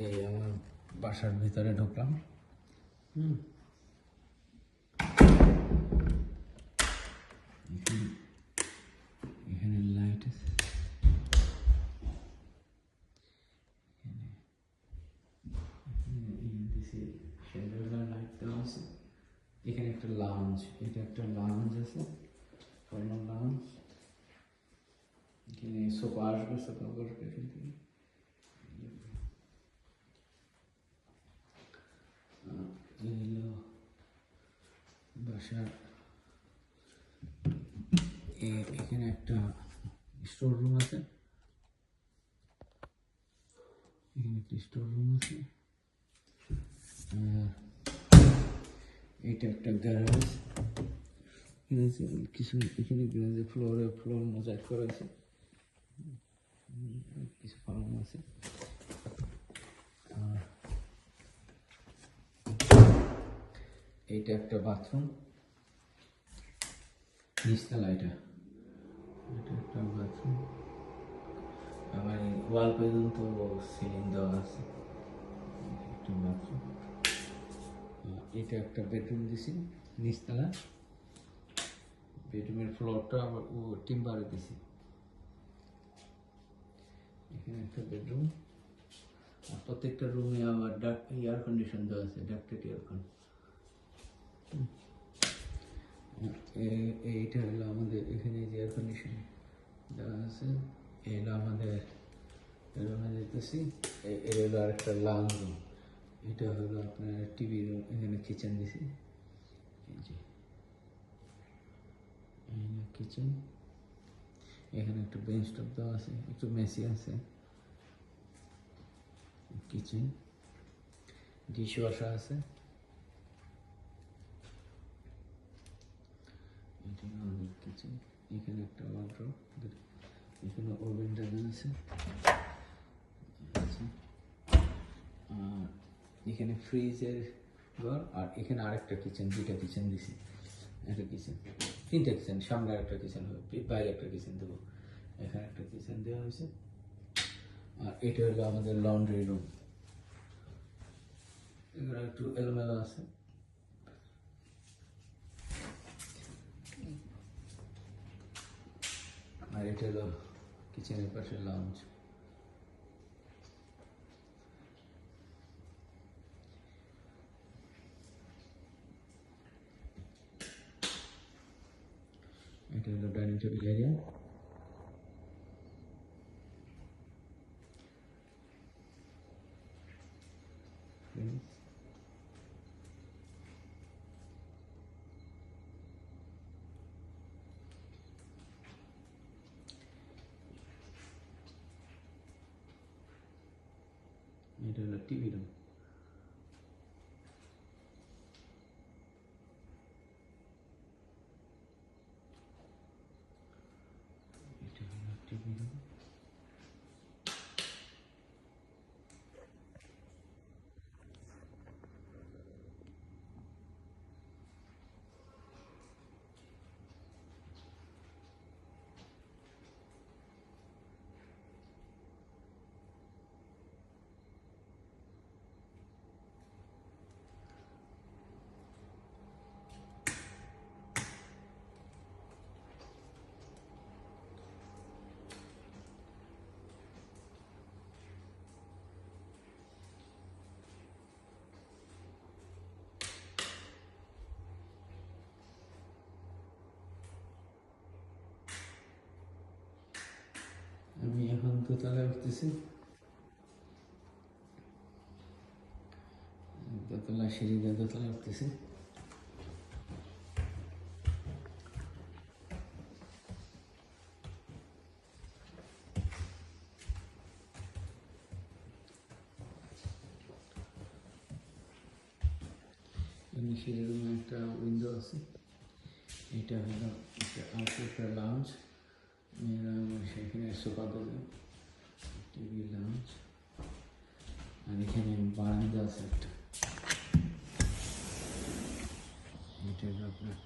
এই আমার বাসার ভিতরে ঢুকলাম। এখানে লাইট আছে, লাইট দেওয়া আছে। এখানে একটা লাউঞ্জ, এটা একটা লাউঞ্জ আছে, ফর্মাল লাউঞ্জ। এখানে সোফা আসবে, সোফা বসবে এখান থেকে। এই হলো বাসার। এখানে একটা স্টোর রুম আছে, এখানে একটা স্টোর রুম আছে। এটা একটা গ্যারেজ, কিছু এখানে গ্যারেজের ফ্লোর মোজাইক করা আছে, কিছু ফর্ম আছে। এইটা একটা বাথরুম, নিচতলা। এটা একটা বাথরুম, আমার ওয়াল পর্যন্ত সিলিং দেওয়া আছে। একটা বাথরুম। এটা একটা বেডরুম দিছি নিচতলা, বেডরুমের ফ্লোরটা আবার ও টিম্বারে দিছি। এখানে একটা বেডরুম, আর প্রত্যেকটা রুমে আবার এয়ার কন্ডিশন দেওয়া আছে, ডাক্টেড এয়ার কন্ডিশন। এইটা হলো আমাদের এখানে যে এয়ার কন্ডিশন দেওয়া আছে। এই হলো আমাদের রুমে যেতেছি। এই হলো আরেকটা লাউঞ্জ রুম। এটা হলো আপনার টিভি রুম। এখানে কিচেন দিছি, কিচেন। এখানে একটা বেঞ্চ টপ দেওয়া আছে, একটু মেসি আছে। কিচেন, ডিশ ওয়াশার আছে। এটা আমাদের কিচেন। এখানে একটা ওয়ার্ড্রোব, এখানে ওভেন টাভেন আছে। আর এখানে ফ্রিজের ঘর, আর এখানে আরেকটা কিচেন, দুইটা কিচেন দিছি। একটা কিচেন, তিনটা কিচেন, সামনে একটা কিচেন হবে, বাইরে একটা কিচেন দেবো। এখানে একটা কিচেন দেওয়া হয়েছে। আর এটা হলো আমাদের লন্ড্রি রুম। এগুলো একটু এলোমেলো আছে। আর এটা হলো কিচেনের পাশে লাউঞ্জ। এটা হলো ডাইনিং টেবিল এরিয়া। এটা হলো টিভি রুম। এটা হলো টিভি রুম। আমি এখন দোতলায় উঠতেছি। দোতলা সিঁড়ি দিয়ে দোতলায় উঠতেছি। সিঁড়ির রুমে একটা উইন্ডো আছে। এটা হলো একটা লাউঞ্জ, সেখানে সোফা দেবে, টিভি, লাউঞ্জ। আর এখানে বারান্দা আছে একটা। এটা হলো আপনার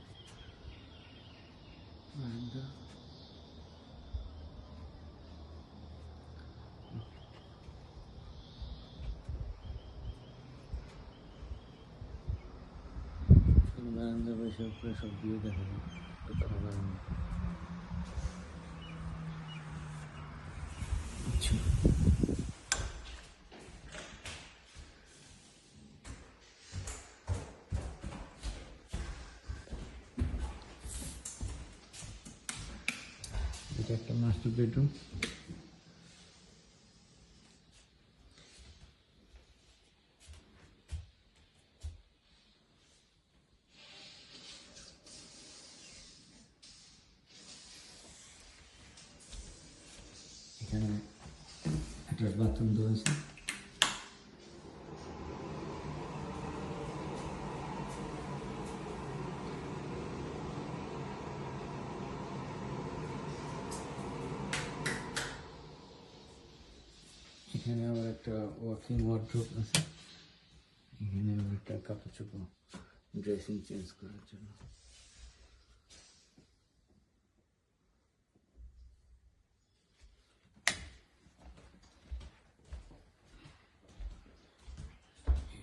বারান্দা। এসব সব দিয়ে দেখা যায় দোতলা বারান্দা। আচ্ছা, এটা একটা মাস্টার বেডরুম। এখানে অ্যাটাচ বাথরুম দেওয়া আছে। এখানে আবার একটা ওয়াকিং ওয়ার্ড্রোব আছে। এখানে আবার একটা কাপড় চোপড় ড্রেসিং চেঞ্জ করার জন্য।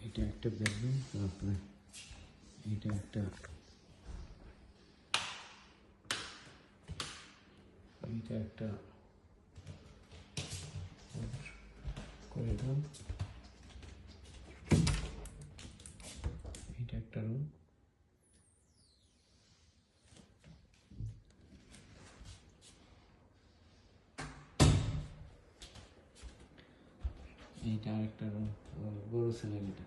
এটা একটা বেডরুম, তারপরে এটা একটা করিডোর, এটা একটা রুম। এইটা আরেকটা রুম, বড় ছেলে এটা।